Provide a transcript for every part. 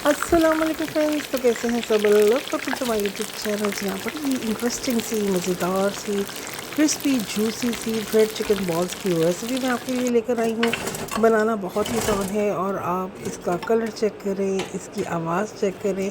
अस्सलाम वालेकुम फ्रेंड्स। तो कैसे हैं सब लोग? तो कुछ हमारे यूट्यूब चैनल से यहाँ पर ये इंटरेस्टिंग सी मज़ेदार सी क्रिस्पी जूसी सी ब्रेड चिकन बॉल्स की रेसिपी मैं आपके लिए लेकर आई हूँ। बनाना बहुत ही आसान है और आप इसका कलर चेक करें, इसकी आवाज़ चेक करें,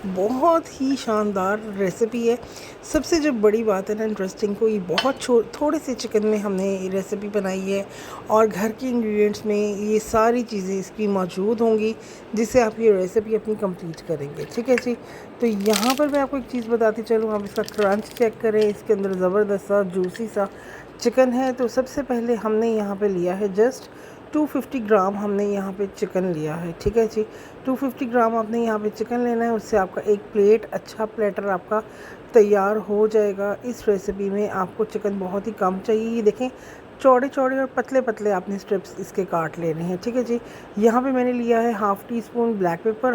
बहुत ही शानदार रेसिपी है। सबसे जो बड़ी बात है ना इंटरेस्टिंग को, ये बहुत थोड़े से चिकन में हमने ये रेसिपी बनाई है और घर के इंग्रेडिएंट्स में ये सारी चीज़ें इसकी मौजूद होंगी जिससे आप ये रेसिपी अपनी कंप्लीट करेंगे। ठीक है जी। तो यहाँ पर मैं आपको एक चीज़ बताती चलूँ, आप इसका क्रंच चेक करें। इसके अंदर ज़बरदस्त सा जूसी सा चिकन है। तो सबसे पहले हमने यहाँ पे लिया है जस्ट 250 ग्राम हमने यहाँ पे चिकन लिया है। ठीक है जी। 250 ग्राम आपने यहाँ पे चिकन लेना है, उससे आपका एक प्लेट अच्छा प्लेटर आपका तैयार हो जाएगा। इस रेसिपी में आपको चिकन बहुत ही कम चाहिए। ये देखें, चौड़े चौड़े और पतले पतले आपने स्ट्रिप्स इसके काट लेने हैं। ठीक है जी। यहाँ पे मैंने लिया है half teaspoon black,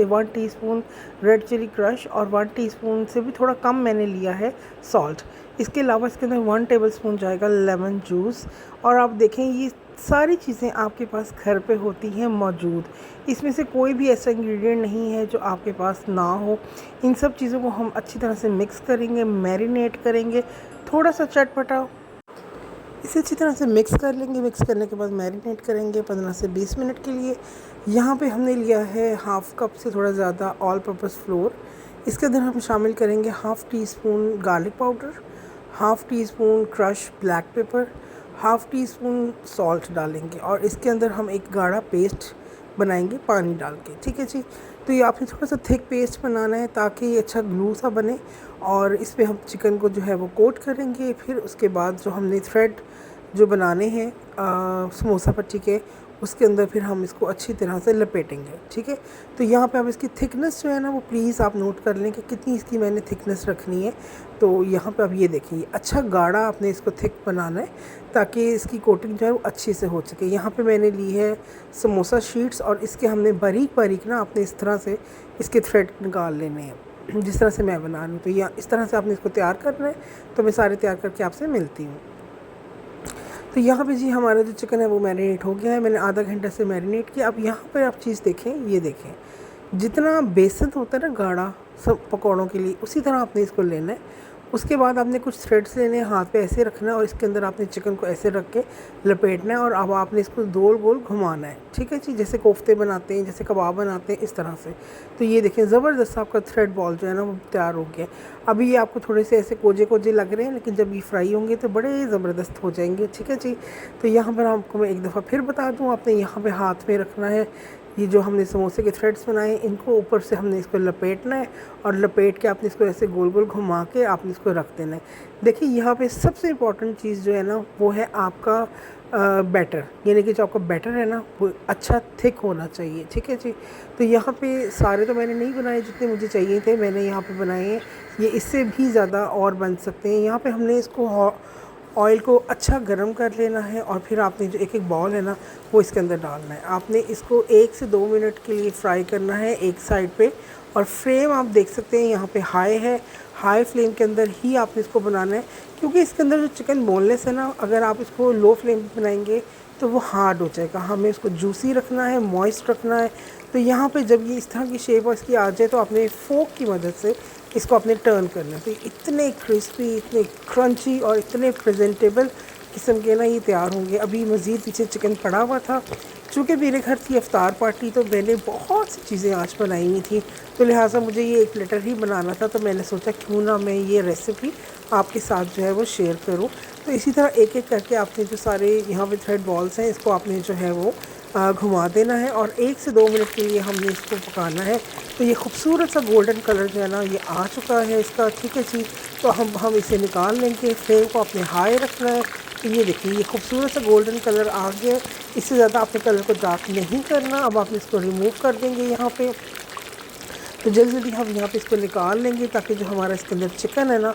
1 teaspoon red chili crush और 1 टीस्पून से भी थोड़ा कम मैंने लिया है सॉल्ट। इसके अलावा इसके अंदर 1 टेबलस्पून जाएगा लेमन जूस। और आप देखें, ये सारी चीज़ें आपके पास घर पे होती हैं मौजूद। इसमें से कोई भी ऐसा इंग्रेडिएंट नहीं है जो आपके पास ना हो। इन सब चीज़ों को हम अच्छी तरह से मिक्स करेंगे, मैरिनेट करेंगे, थोड़ा सा चटपटा इसे अच्छी तरह से मिक्स कर लेंगे। मिक्स करने के बाद मैरिनेट करेंगे 15 से 20 मिनट के लिए। यहाँ पे हमने लिया है हाफ़ कप से थोड़ा ज़्यादा ऑल पर्पस फ्लोर। इसके अंदर हम शामिल करेंगे half tea spoon garlic powder, half tea spoon crush black pepper, half tea spoon salt डालेंगे और इसके अंदर हम एक गाढ़ा पेस्ट बनाएंगे पानी डाल के। ठीक है जी। तो ये आपने थोड़ा सा थिक पेस्ट बनाना है ताकि ये अच्छा ग्लू सा बने। और इस पे हम चिकन को जो है वो कोट करेंगे। फिर उसके बाद जो हमने थ्रेड जो बनाने हैं समोसा पट्टी के, उसके अंदर फिर हम इसको अच्छी तरह से लपेटेंगे। ठीक है। तो यहाँ पे आप इसकी थिकनेस जो है ना वो प्लीज़ आप नोट कर लें कि कितनी इसकी मैंने थिकनेस रखनी है। तो यहाँ पे आप ये देखिए, अच्छा गाढ़ा आपने इसको थिक बनाना है ताकि इसकी कोटिंग जो है वो अच्छी से हो सके। यहाँ पे मैंने ली है समोसा शीट्स और इसके हमने बारीक बारीक ना आपने इस तरह से इसके थ्रेड निकाल लेने हैं जिस तरह से मैं बना रही हूँ। तो यहाँ इस तरह से आपने इसको तैयार करना है। तो मैं सारे तैयार करके आपसे मिलती हूँ। तो यहाँ पे जी हमारा जो चिकन है वो मैरिनेट हो गया है। मैंने आधा घंटा से मैरिनेट किया। अब यहाँ पर आप चीज़ देखें, ये देखें, जितना बेसन होता है ना गाढ़ा सब पकौड़ों के लिए, उसी तरह आपने इसको लेना है। उसके बाद आपने कुछ थ्रेड्स लेने हैं, हाथ पे ऐसे रखना है और इसके अंदर आपने चिकन को ऐसे रख के लपेटना है और अब आपने इसको गोल गोल घुमाना है। ठीक है जी। जैसे कोफ्ते बनाते हैं, जैसे कबाब बनाते हैं, इस तरह से। तो ये देखें, ज़बरदस्त आपका थ्रेड बॉल जो है ना वो तैयार हो गया। अभी ये आपको थोड़े से ऐसे कोजे कोजे लग रहे हैं, लेकिन जब ये फ्राई होंगे तो बड़े ज़बरदस्त हो जाएंगे। ठीक है जी। तो यहाँ पर आपको मैं एक दफ़ा फिर बता दूँ, आपने यहाँ पर हाथ में रखना है ये जो हमने समोसे के थ्रेड्स बनाए, इनको ऊपर से हमने इसको लपेटना है और लपेट के आपने इसको ऐसे गोल गोल घुमा के आपने इसको रख देना है। देखिए, यहाँ पे सबसे इम्पॉर्टेंट चीज़ जो है ना वो है आपका बैटर, यानी कि जो आपका बैटर है ना वो अच्छा थिक होना चाहिए। ठीक है जी। तो यहाँ पे सारे तो मैंने नहीं बनाए जितने मुझे चाहिए थे, मैंने यहाँ पे बनाए हैं। ये इससे भी ज़्यादा और बन सकते हैं। यहाँ पे हमने इसको ऑयल को अच्छा गरम कर लेना है और फिर आपने जो एक एक बॉल है ना वो इसके अंदर डालना है। आपने इसको 1 से 2 मिनट के लिए फ्राई करना है एक साइड पे। और फ्लेम आप देख सकते हैं यहाँ पे हाई है। हाई फ्लेम के अंदर ही आपने इसको बनाना है, क्योंकि इसके अंदर जो चिकन बोनलेस है ना, अगर आप इसको लो फ्लेम पे बनाएंगे तो वो हार्ड हो जाएगा। हमें इसको जूसी रखना है, मॉइस्ट रखना है। तो यहाँ पे जब ये इस तरह की शेप इसकी आ जाए तो आपने फोक की मदद से इसको अपने टर्न करना है। तो इतने क्रिस्पी, इतने क्रंची और इतने प्रेजेंटेबल किस्म के ना ये तैयार होंगे। अभी मज़ीद पीछे चिकन पड़ा हुआ था। चूँकि मेरे घर थी इफ्तार पार्टी तो मैंने बहुत सी चीज़ें आज बनाई हुई थी, तो लिहाजा मुझे ये एक प्लेटर ही बनाना था। तो मैंने सोचा क्यों ना मैं ये रेसिपी आपके साथ जो है वो शेयर करूँ। तो इसी तरह एक एक करके आपने जो सारे यहाँ पे थ्रेड बॉल्स हैं इसको आपने जो है वो घुमा देना है और 1 से 2 मिनट के लिए हमने इसको पकाना है। तो ये खूबसूरत सा गोल्डन कलर जो है ना ये आ चुका है इसका। ठीक है जी। तो हम इसे निकाल लेंगे। फ्लेम को अपने हाई रखना है। तो ये देखिए, ये खूबसूरत सा गोल्डन कलर आ गया। इससे ज़्यादा आपने कलर को डार्क नहीं करना। अब आप इसको रिमूव कर देंगे यहाँ पे। तो जल्दी जल्दी हम यहाँ पे इसको निकाल लेंगे ताकि जो हमारा इसके अंदर चिकन है ना